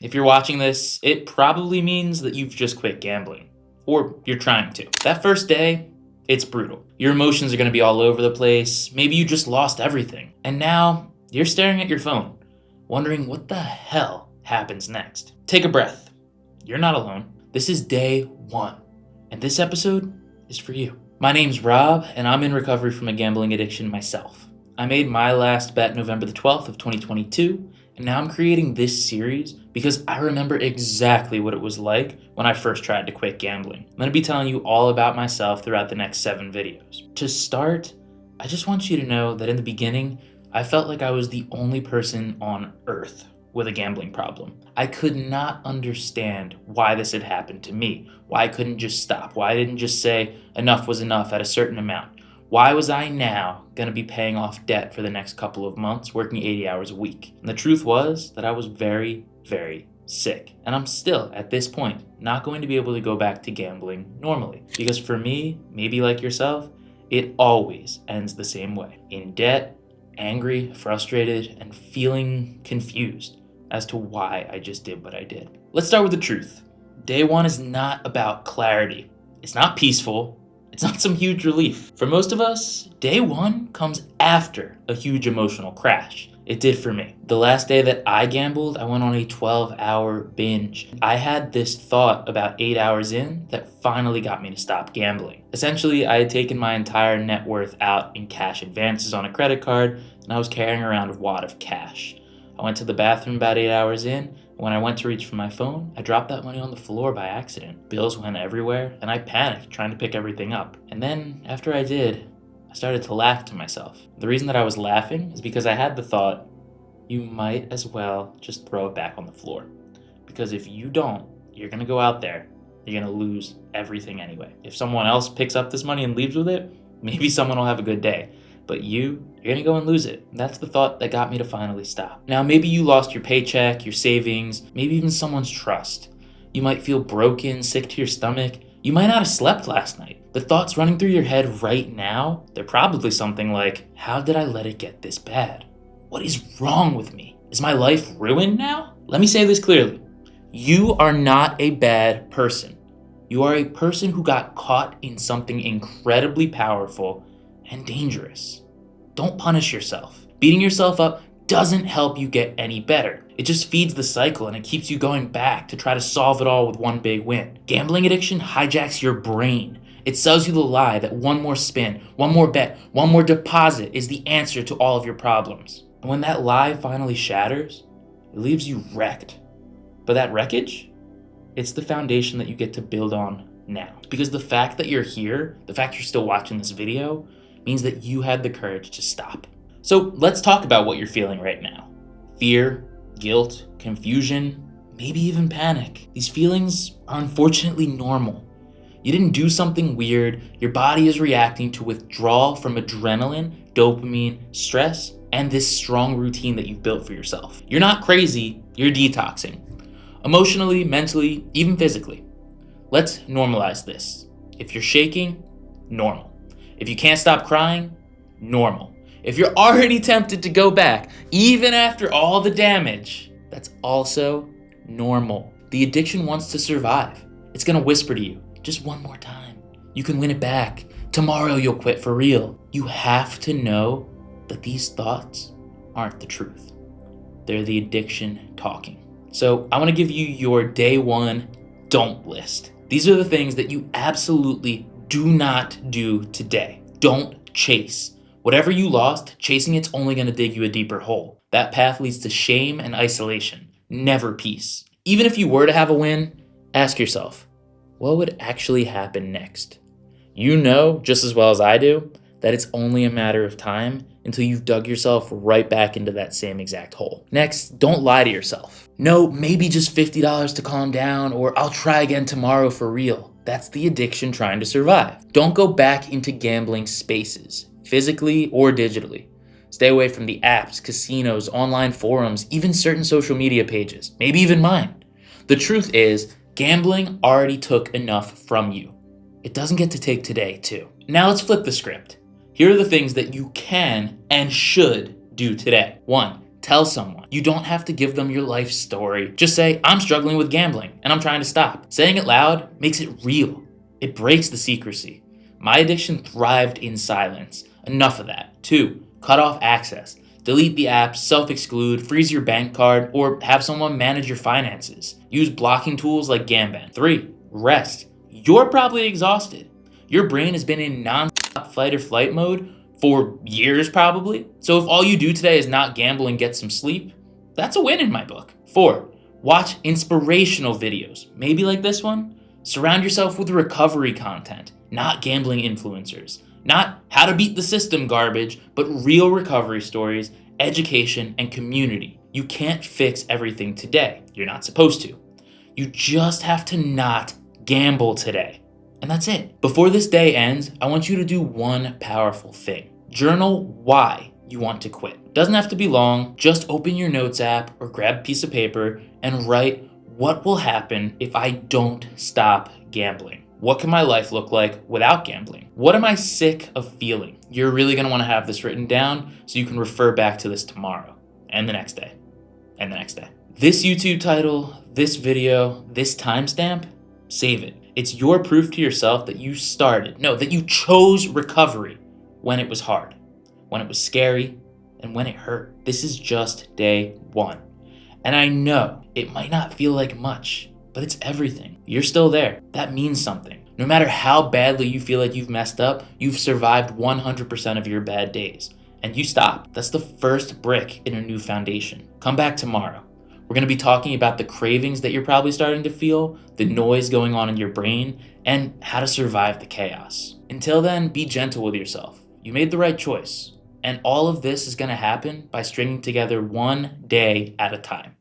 If you're watching this, it probably means that you've just quit gambling. Or you're trying to. That first day, it's brutal. Your emotions are going to be all over the place. Maybe you just lost everything. And now, you're staring at your phone, wondering what the hell happens next. Take a breath. You're not alone. This is day 1. And this episode is for you. My name's Rob, and I'm in recovery from a gambling addiction myself. I made my last bet November the 12th of 2022, and now I'm creating this series because I remember exactly what it was like when I first tried to quit gambling. I'm going to be telling you all about myself throughout the next 7 videos. To start, I just want you to know that in the beginning, I felt like I was the only person on earth with a gambling problem. I could not understand why this had happened to me, why I couldn't just stop, why I didn't just say enough was enough at a certain amount. Why was I now going to be paying off debt for the next couple of months, working 80 hours a week? And the truth was that I was very, very sick. And I'm still, at this point, not going to be able to go back to gambling normally. Because for me, maybe like yourself, it always ends the same way. In debt, angry, frustrated, and feeling confused as to why I just did what I did. Let's start with the truth. Day 1 is not about clarity. It's not peaceful. It's not some huge relief. For most of us, day 1 comes after a huge emotional crash. It did for me. The last day that I gambled, I went on a 12-hour binge. I had this thought about 8 hours in that finally got me to stop gambling. Essentially, I had taken my entire net worth out in cash advances on a credit card, and I was carrying around a wad of cash. I went to the bathroom about 8 hours in. When I went to reach for my phone, I dropped that money on the floor by accident. Bills went everywhere, and I panicked trying to pick everything up. And then, after I did, I started to laugh to myself. The reason that I was laughing is because I had the thought, you might as well just throw it back on the floor. Because if you don't, you're gonna go out there, you're gonna lose everything anyway. If someone else picks up this money and leaves with it, maybe someone will have a good day. But you're gonna go and lose it. That's the thought that got me to finally stop. Now, maybe you lost your paycheck, your savings, maybe even someone's trust. You might feel broken, sick to your stomach. You might not have slept last night. The thoughts running through your head right now, they're probably something like, how did I let it get this bad? What is wrong with me? Is my life ruined now? Let me say this clearly. You are not a bad person. You are a person who got caught in something incredibly powerful and dangerous. Don't punish yourself. Beating yourself up doesn't help you get any better. It just feeds the cycle and it keeps you going back to try to solve it all with one big win. Gambling addiction hijacks your brain. It sells you the lie that one more spin, one more bet, one more deposit is the answer to all of your problems. And when that lie finally shatters, it leaves you wrecked. But that wreckage, it's the foundation that you get to build on now. Because the fact that you're here, the fact you're still watching this video, means that you had the courage to stop. So let's talk about what you're feeling right now. Fear, guilt, confusion, maybe even panic. These feelings are unfortunately normal. You didn't do something weird. Your body is reacting to withdrawal from adrenaline, dopamine, stress, and this strong routine that you've built for yourself. You're not crazy, you're detoxing. Emotionally, mentally, even physically. Let's normalize this. If you're shaking, normal. If you can't stop crying, normal. If you're already tempted to go back, even after all the damage, that's also normal. The addiction wants to survive. It's gonna whisper to you, just one more time. You can win it back. Tomorrow you'll quit for real. You have to know that these thoughts aren't the truth. They're the addiction talking. So I wanna give you your day 1 don't list. These are the things that you absolutely do not do today. Don't chase. Whatever you lost, chasing it's only going to dig you a deeper hole. That path leads to shame and isolation, never peace. Even if you were to have a win, ask yourself, what would actually happen next? You know, just as well as I do, that it's only a matter of time until you've dug yourself right back into that same exact hole. Next, don't lie to yourself. No, maybe just $50 to calm down, or I'll try again tomorrow for real. That's the addiction trying to survive. Don't go back into gambling spaces, physically or digitally. Stay away from the apps, casinos, online forums, even certain social media pages, maybe even mine. The truth is, gambling already took enough from you. It doesn't get to take today, too. Now let's flip the script. Here are the things that you can and should do today. 1. tell someone. You don't have to give them your life story. Just say, I'm struggling with gambling and I'm trying to stop. Saying it loud makes it real. It breaks the secrecy. My addiction thrived in silence. Enough of that. 2, cut off access. Delete the apps, self-exclude, freeze your bank card, or have someone manage your finances. Use blocking tools like Gamban. 3, rest. You're probably exhausted. Your brain has been in non-stop fight or flight mode for years probably. So if all you do today is not gamble and get some sleep, that's a win in my book. 4, watch inspirational videos, maybe like this one. Surround yourself with recovery content, not gambling influencers. Not how to beat the system garbage, but real recovery stories, education, and community. You can't fix everything today. You're not supposed to. You just have to not gamble today. And that's it. Before this day ends, I want you to do one powerful thing. Journal why you want to quit. Doesn't have to be long. Just open your notes app or grab a piece of paper and write, what will happen if I don't stop gambling? What can my life look like without gambling? What am I sick of feeling? You're really going to want to have this written down so you can refer back to this tomorrow and the next day and the next day. This YouTube title, this video, this timestamp, save it. It's your proof to yourself that you that you chose recovery when it was hard, when it was scary, and when it hurt. This is just day 1. And I know it might not feel like much, but it's everything. You're still there. That means something. No matter how badly you feel like you've messed up, you've survived 100% of your bad days. And you stop. That's the first brick in a new foundation. Come back tomorrow. We're going to be talking about the cravings that you're probably starting to feel, the noise going on in your brain, and how to survive the chaos. Until then, be gentle with yourself. You made the right choice. And all of this is going to happen by stringing together one day at a time.